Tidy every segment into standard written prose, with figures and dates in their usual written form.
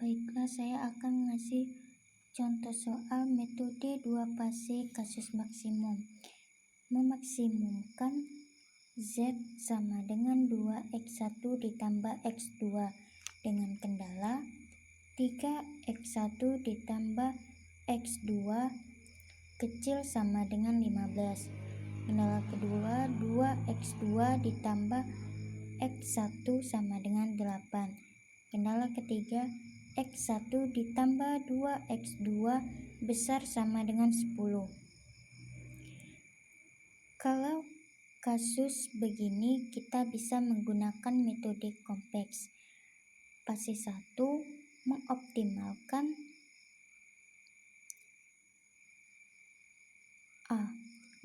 Baiklah, saya akan ngasih contoh soal metode 2 fase kasus maksimum. Memaksimumkan Z sama dengan 2x1 ditambah x2 dengan kendala 3x1 ditambah x2 kecil sama dengan 15. Kendala kedua 2x2 ditambah x1 sama dengan 8. Kendala ketiga x1 ditambah 2x2 besar sama dengan 10. Kalau kasus begini kita bisa menggunakan metode kompleks. Fase 1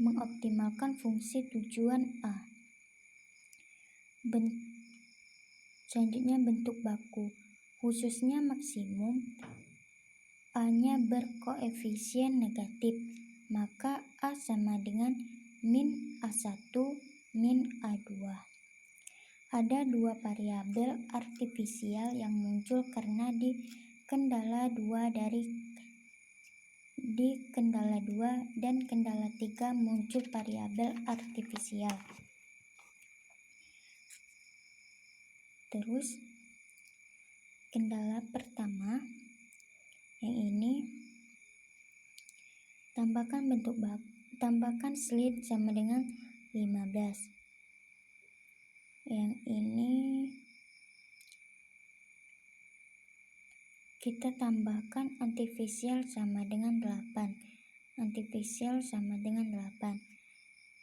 mengoptimalkan fungsi tujuan A. Selanjutnya bentuk baku, khususnya maksimum A-nya berkoefisien negatif, maka A sama dengan min A1 min A2. Ada dua variabel artifisial yang muncul karena di kendala 2 dan kendala 3 muncul variabel artifisial. Terus kendala pertama yang ini tambahkan slit sama dengan 15. Yang ini kita tambahkan antifisial sama dengan 8.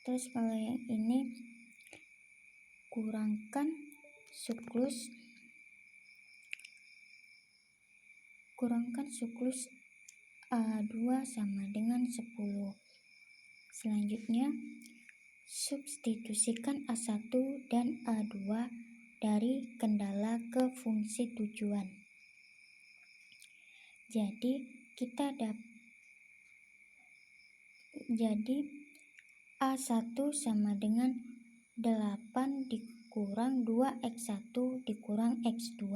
Terus kalau yang ini kurangkan suklus A2 sama dengan 10. Selanjutnya substitusikan A1 dan A2 dari kendala ke fungsi tujuan. Jadi A1 sama dengan 8 dikurang 2x1 dikurang x2.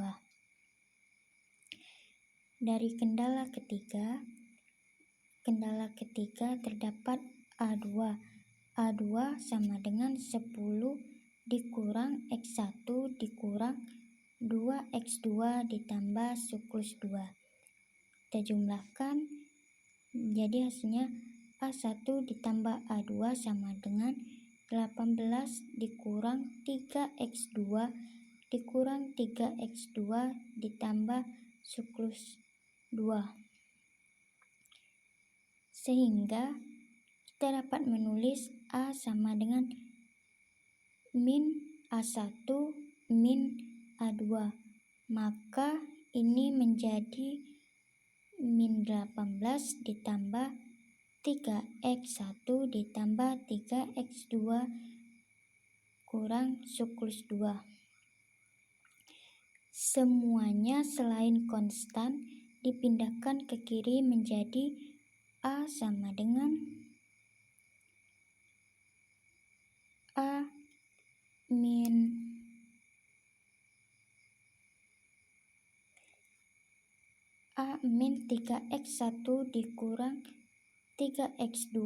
Dari kendala ketiga terdapat A2 sama dengan 10 dikurang x1 dikurang 2x2 ditambah suklus 2. Kita jumlahkan, jadi hasilnya A1 ditambah A2 sama dengan 18 dikurang 3x2 dikurang 3x2 ditambah suklus 2. Sehingga kita dapat menulis A sama dengan min A1 min A2. Maka ini menjadi min 18 ditambah 3x1 ditambah 3x2 kurang suklus 2. Semuanya selain konstan dipindahkan ke kiri menjadi A sama dengan A min 3x1 dikurang 3x2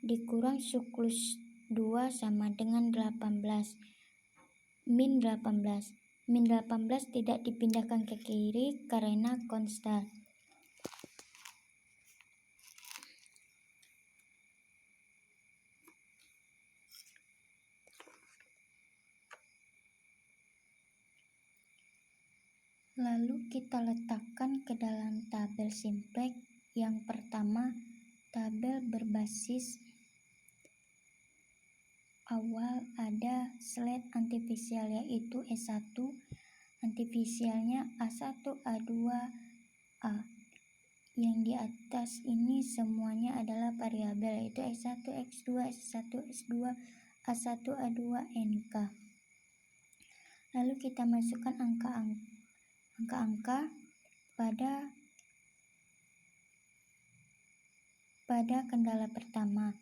dikurang suklus 2 sama dengan 18. Min 18 tidak dipindahkan ke kiri karena konstan. Lalu kita letakkan ke dalam tabel simplex. Yang pertama, tabel berbasis awal ada slet antifisial yaitu S1, antifisialnya A1, A2, A. Yang di atas ini semuanya adalah variabel yaitu X1, X2, S1, S2, A1, A2, NK. Lalu kita masukkan angka-angka pada kendala pertama.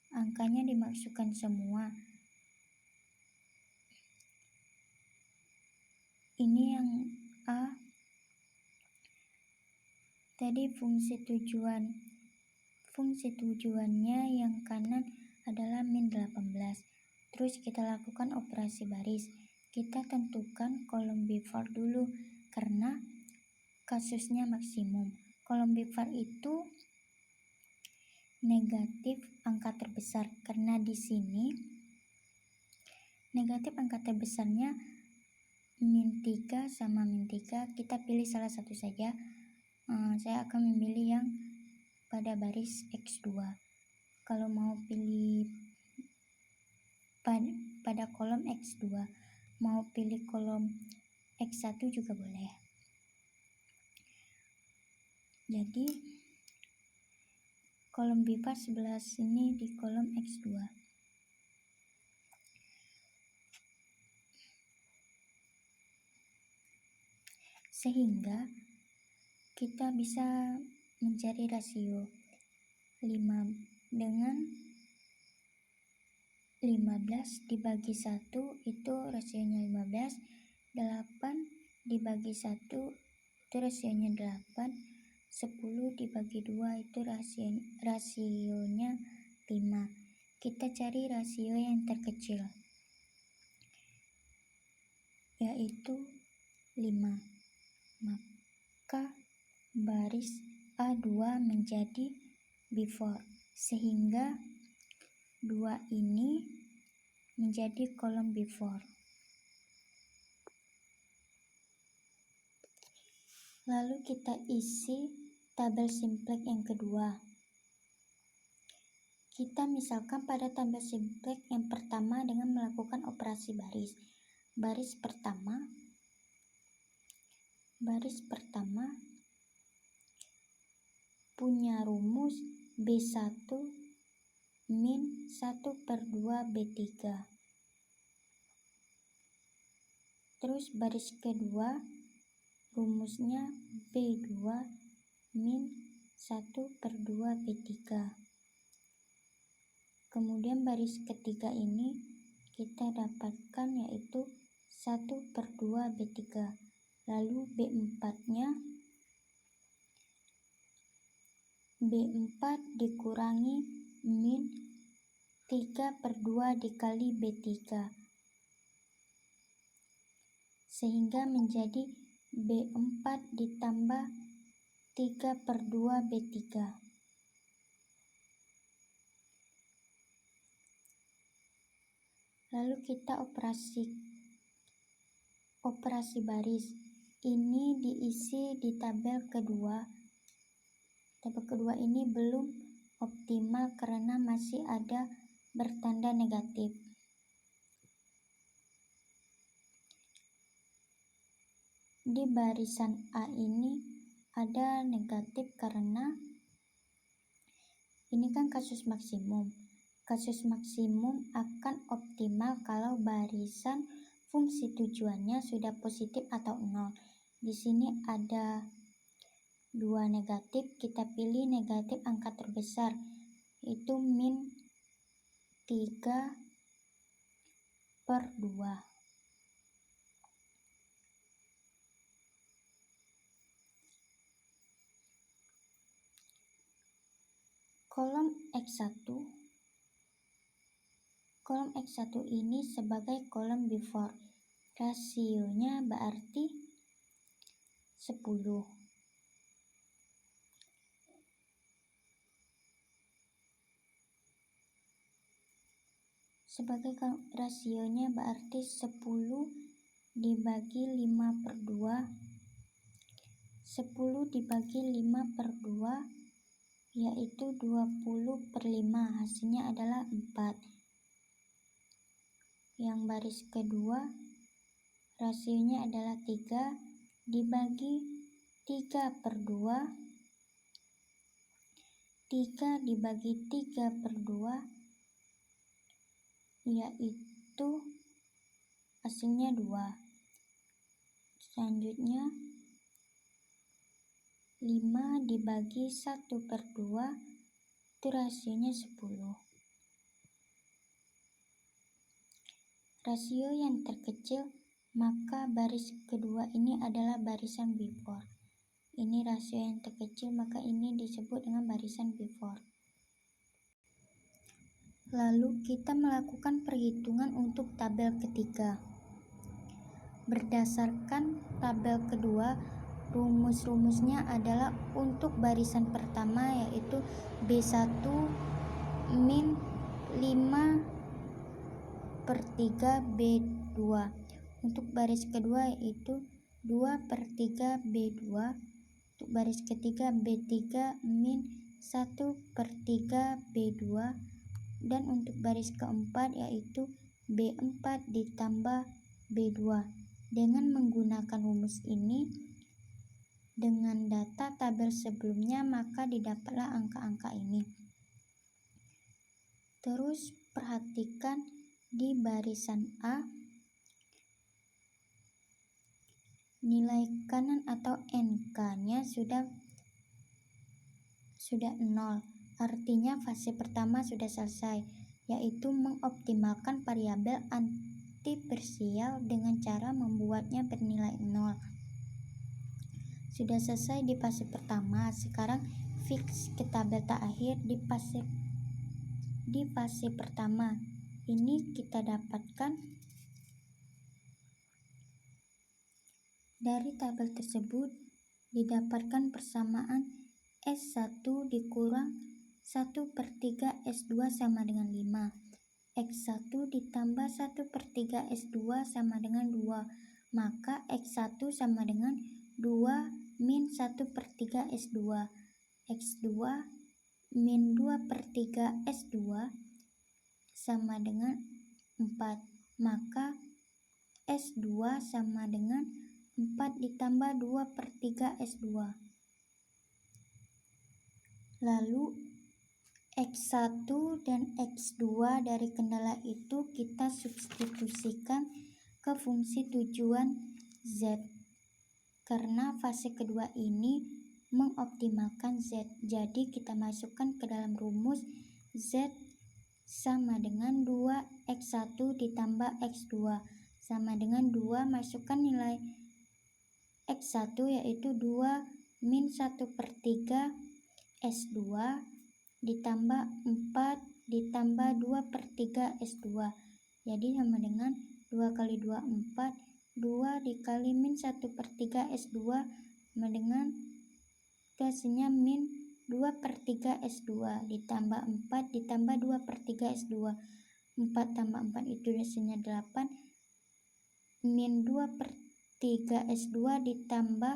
Angkanya dimasukkan semua. Ini yang A Tadi fungsi tujuannya yang kanan adalah min 18. Terus kita lakukan operasi baris. Kita tentukan kolom before dulu karena kasusnya maksimum. Kolom before itu negatif angka terbesar karena di sini negatif angka terbesarnya min 3 sama min 3. Kita pilih salah satu saja. Saya akan memilih yang pada baris X2. Kalau mau pilih pada kolom X2, mau pilih kolom X1 juga boleh. Jadi kolom before sebelah sini di kolom X2. Sehingga kita bisa mencari rasio 5 dengan 15 dibagi 1 itu rasionya 15, 8 dibagi 1 itu rasionya 8, 10 dibagi 2 itu rasionya 5. Kita cari rasio yang terkecil, yaitu 5. Maka baris A2 menjadi before, sehingga 2 ini menjadi kolom before. Lalu kita isi tabel simplex yang kedua. Kita misalkan pada tabel simplex yang pertama dengan melakukan operasi baris. Baris pertama punya rumus B1 min 1/2 B3. Terus baris kedua rumusnya B2 min 1/2 B3. Kemudian baris ketiga ini kita dapatkan yaitu 1/2 B3. Lalu B4 dikurangi min 3/2 dikali B3, sehingga menjadi B4 ditambah 3/2 B3. Lalu kita operasi baris. Ini diisi di tabel kedua. Tabel kedua ini belum optimal karena masih ada bertanda negatif. Di barisan A ini ada negatif karena ini kan kasus maksimum. Kasus maksimum akan optimal kalau barisan fungsi tujuannya sudah positif atau 0. Di sini ada 2 negatif, kita pilih negatif angka terbesar, itu min 3/2. Kolom X1 ini sebagai kolom before. Rasionya berarti 10. Sebagai rasionya berarti 10 dibagi 5/2. 10 dibagi 5/2 yaitu 20/5, hasilnya adalah 4. Yang baris kedua rasionya adalah 3 dibagi 3/2. 3 dibagi 3/2 yaitu hasilnya 2. Selanjutnya 5 dibagi 1/2 itu rasionya 10. Rasio yang terkecil, maka baris kedua ini adalah barisan before. ini rasio yang terkecil, maka ini disebut dengan barisan before. Lalu kita melakukan perhitungan untuk tabel ketiga. Berdasarkan tabel kedua, rumus-rumusnya adalah untuk barisan pertama yaitu B1 min 5/3 B2. Untuk baris kedua yaitu 2/3 B2. Untuk baris ketiga B3 min 1/3 B2. Dan untuk baris keempat yaitu B4 ditambah B2. Dengan menggunakan rumus ini dengan data tabel sebelumnya, maka didapatlah angka-angka ini. Terus perhatikan di barisan A, nilai kanan atau NK-nya sudah 0. Artinya fase pertama sudah selesai, yaitu mengoptimalkan variabel antiparsial dengan cara membuatnya bernilai 0. Sudah selesai di fase pertama. Sekarang fix ke tabel terakhir di fase pertama. Ini kita dapatkan dari tabel tersebut, didapatkan persamaan S1 dikurang 1/3 S2 sama dengan 5. X1 ditambah 1/3 S2 sama dengan 2. Maka X1 sama dengan 2 min 1/3 S2. X2 min 2/3 S2 sama dengan 4. Maka S2 sama dengan 4 ditambah 2/3 S2. Lalu X1 dan X2 dari kendala itu kita substitusikan ke fungsi tujuan Z. Karena fase kedua ini mengoptimalkan Z. Jadi kita masukkan ke dalam rumus Z sama dengan 2X1 ditambah X2 sama dengan 2, masukkan nilai X1 yaitu 2 min 1/3 S2 ditambah 4 ditambah 2/3 S2. Jadi sama dengan 2 kali 2 4, 2 dikali min 1/3 S2 sama dengan hasilnya min 2/3 S2 ditambah 4 ditambah 2/3 S2. 4 tambah 4 itu hasilnya 8, min 2/3 S2 ditambah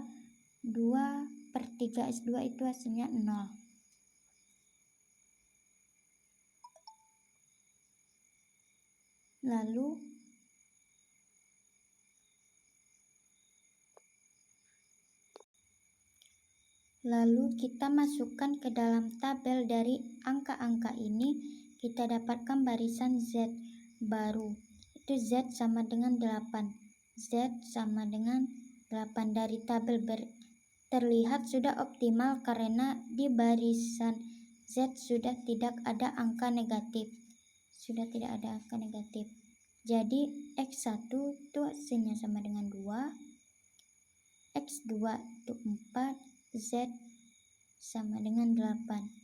2/3 S2 itu hasilnya 0. Lalu kita masukkan ke dalam tabel. Dari angka-angka ini kita dapatkan barisan Z baru. Itu Z sama dengan 8. Z sama dengan 8 dari tabel terlihat sudah optimal karena di barisan Z sudah tidak ada angka negatif. Jadi X1 itu hasilnya sama dengan 2, X2 itu 4, Z sama dengan 8.